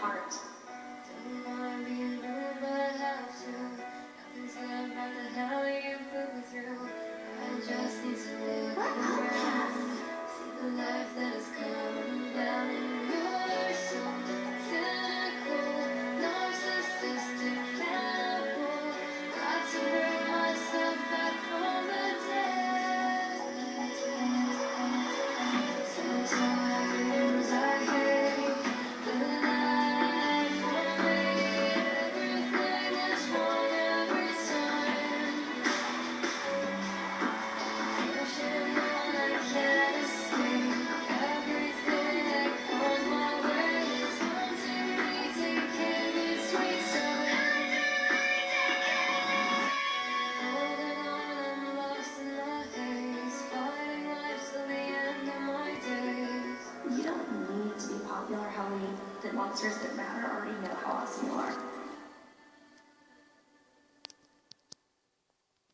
heart. Don't wanna be alone, but I have to. Nothing said about the hell you put me through. I just need to live around. See the life that is coming down, and you're so cynical, narcissistic, cannibal. Got to bring myself back from the dead. Sometimes I hate the life for me. Everything is wrong every time. Pushing on, I can't escape. Everything that comes my way is haunting me, taking me sweet time. Holding on, I'm lost in the haze, fighting life till the end of my days. You don't need to be popular, Howleen. The monsters that matter already know how awesome you